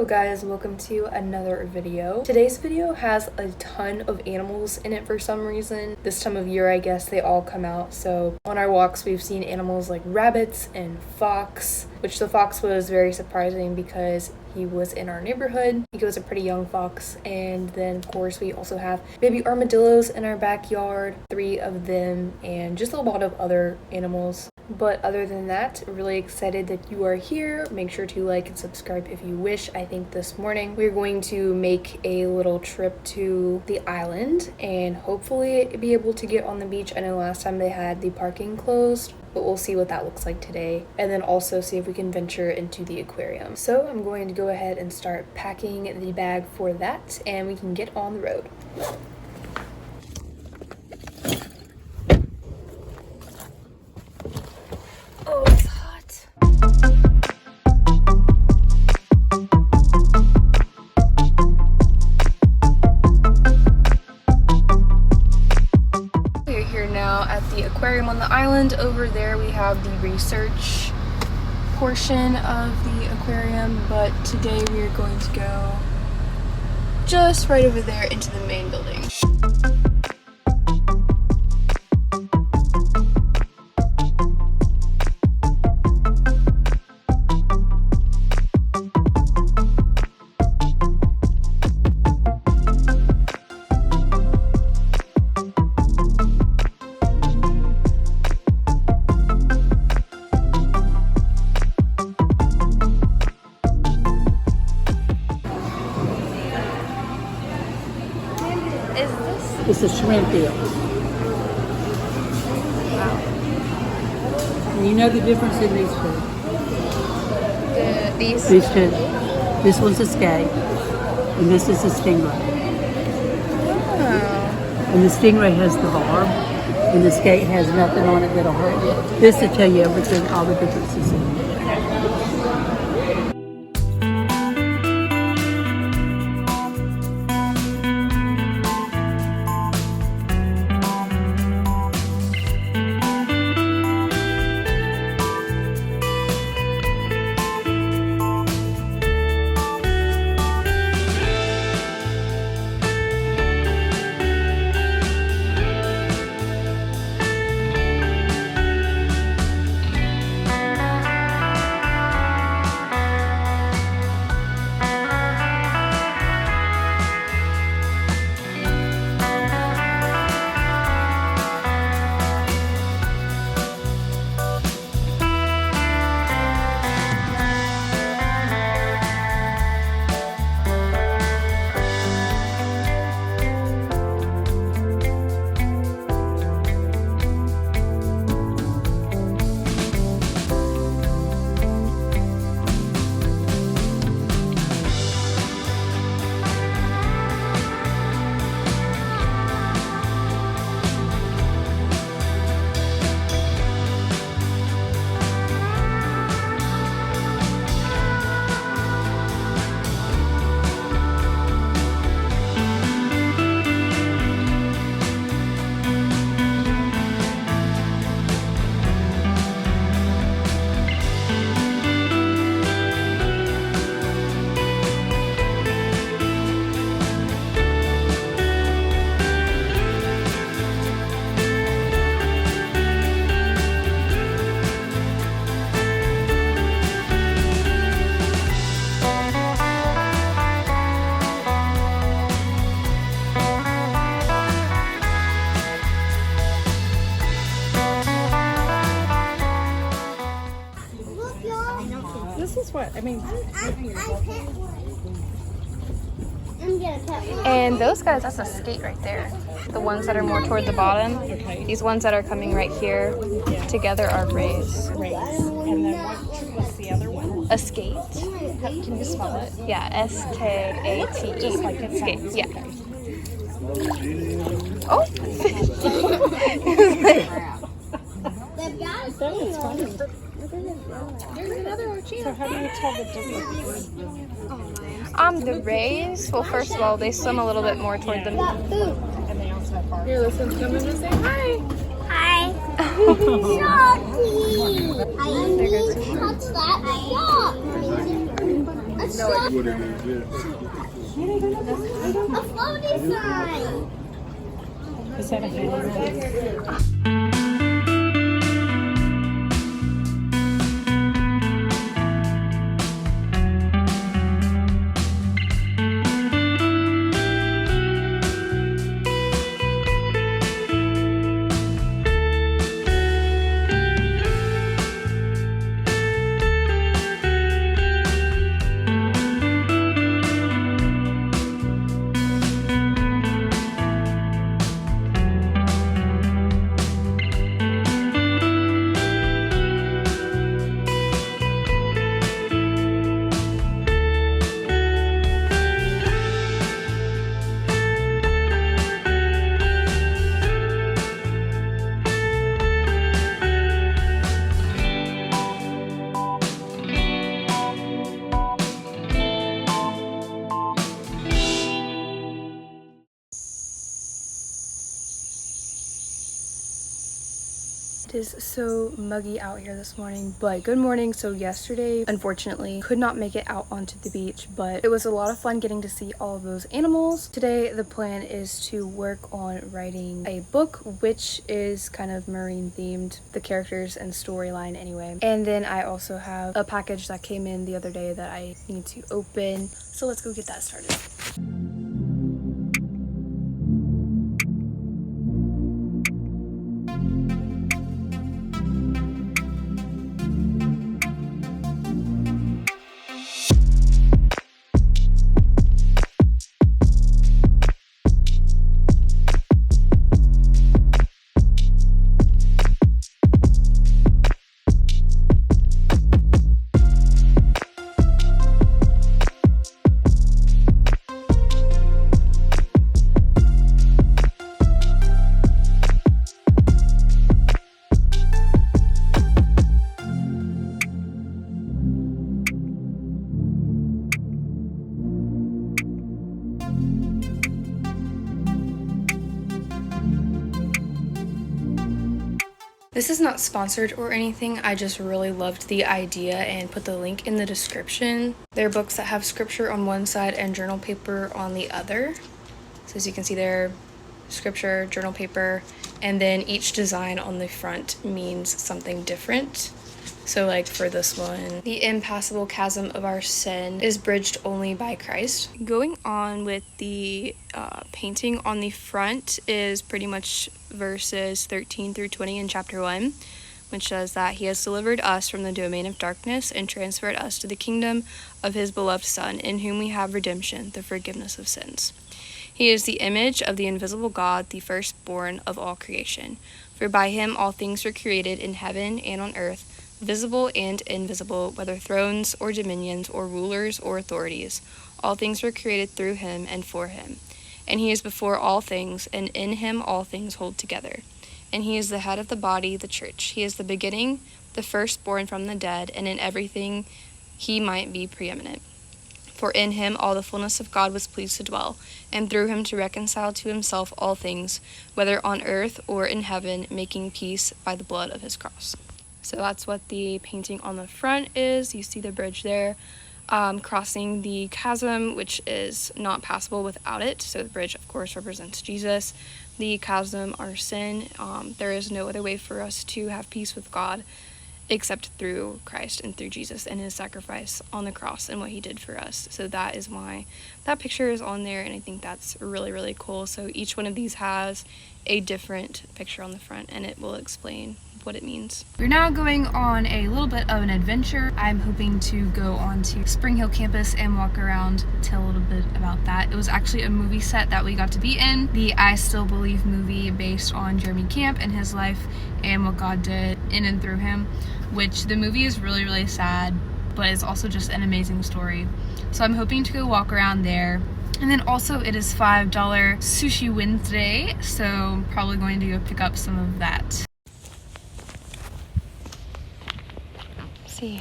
Hello guys, welcome to another video. Today's video has a ton of animals in it for some reason. This time of year, I guess, they all come out. So on our walks, we've seen animals like rabbits and fox, which the fox was very surprising because he was in our neighborhood. He was a pretty young fox. And then of course we also have baby armadillos in our backyard, 3 of them, and just a lot of other animals. But other than that, really excited that you are here. Make sure to like and subscribe if you wish. I think this morning we're going to make a little trip to the island and hopefully be able to get on the beach. I know last time they had the parking closed, but we'll see what that looks like today. And then also see if we can venture into the aquarium. So I'm going to go ahead and start packing the bag for that and we can get on the road. Oh, it's hot. We're here now at the aquarium on the island. Over there we have the research portion of the aquarium, but today we are going to go just right over there into the main building. It's a shrimp eel. Wow. And you know the difference in these two? These two. This one's a skate, and this is a stingray. Oh. And the stingray has the barb, and the skate has nothing on it that'll hurt you. This will tell you everything, all the differences in it. This is what, I mean. And those guys, that's a skate right there. The ones that are more toward the bottom. Okay. These ones that are coming right here together are rays. Rays. And then what's the other one? A skate. Can you spell it? Yeah, S-K-A-T-E. Just like it skate. sounds. Yeah. Okay. Oh! That was funny. There's another orchid. So how do you tell the difference? The rays, well, first of all, they swim a little bit more toward the... And they also have barbs. Here, let's come in and say hi. Hi. Shoppy. I need to touch that shop. A shop. what it is, yeah. A floating sign. Is that a hand? It is so muggy out here this morning, but good morning. So yesterday, unfortunately, could not make it out onto the beach, but it was a lot of fun getting to see all of those animals. Today, the plan is to work on writing a book, which is kind of marine themed, the characters and storyline anyway. And then I also have a package that came in the other day that I need to open. So let's go get that started. This is not sponsored or anything, I just really loved the idea and put the link in the description. They're books that have scripture on one side and journal paper on the other. So as you can see there, scripture, journal paper, and then each design on the front means something different. So like for this one, the impassable chasm of our sin is bridged only by Christ. Going on with the painting on the front is pretty much verses 13 through 20 in chapter 1, which says that he has delivered us from the domain of darkness and transferred us to the kingdom of his beloved Son, in whom we have redemption, the forgiveness of sins. He is the image of the invisible God, the firstborn of all creation. For by him all things were created in heaven and on earth, visible and invisible, whether thrones or dominions or rulers or authorities. All things were created through him and for him. And he is before all things, and in him all things hold together. And he is the head of the body, the church. He is the beginning, the firstborn from the dead, and in everything he might be preeminent. For in him all the fullness of God was pleased to dwell, and through him to reconcile to himself all things, whether on earth or in heaven, making peace by the blood of his cross. So that's what the painting on the front is. You see the bridge there, crossing the chasm, which is not passable without it. So the bridge, of course, represents Jesus. The chasm, our sin. There is no other way for us to have peace with God except through Christ and through Jesus and his sacrifice on the cross and what he did for us. So that is why that picture is on there, and I think that's really, really cool. So each one of these has a different picture on the front, and it will explain what it means. We're now going on a little bit of an adventure. I'm hoping to go on to Spring Hill campus and walk around, tell a little bit about that. It was actually a movie set that we got to be in, the I Still Believe movie based on Jeremy Camp and his life and what God did in and through him, which the movie is really, really sad, but it's also just an amazing story. So I'm hoping to go walk around there. And then also it is $5 Sushi Wednesday, so I'm probably going to go pick up some of that. See,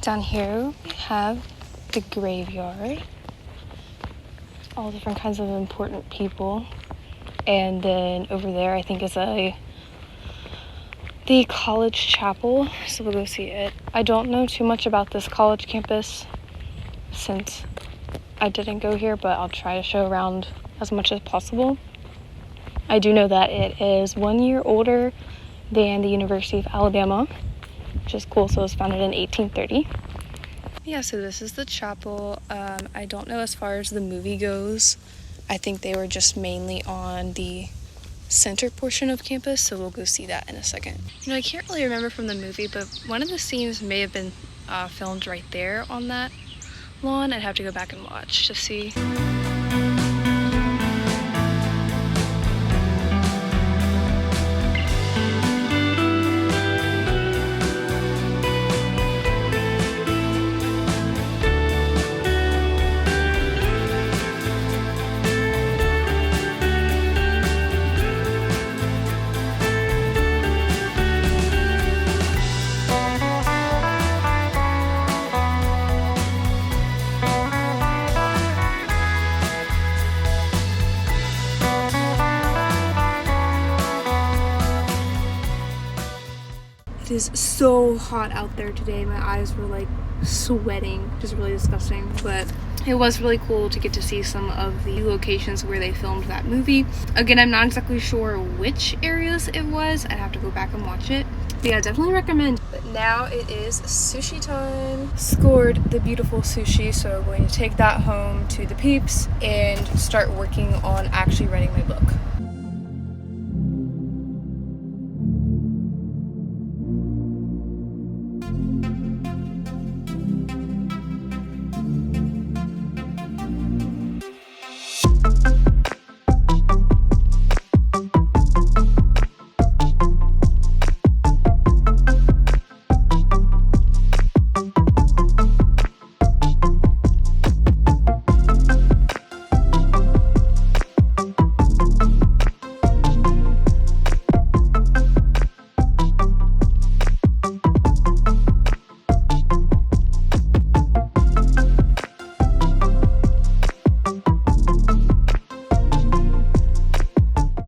down here we have the graveyard, all different kinds of important people, and then over there I think is the college chapel, so we'll go see it. I don't know too much about this college campus, since I didn't go here, but I'll try to show around as much as possible. I do know that it is 1 year older than the University of Alabama, which is cool. So it was founded in 1830. Yeah, so this is the chapel. I don't know as far as the movie goes. I think they were just mainly on the center portion of campus, so we'll go see that in a second. You know, I can't really remember from the movie, but one of the scenes may have been filmed right there on that lawn. I'd have to go back and watch to see. It is so hot out there today. My eyes were like sweating, which is really disgusting, but it was really cool to get to see some of the locations where they filmed that movie. Again, I'm not exactly sure which areas it was. I'd have to go back and watch it. But yeah, definitely recommend. But now it is sushi time. Scored the beautiful sushi, so I'm going to take that home to the peeps and start working on actually writing my book.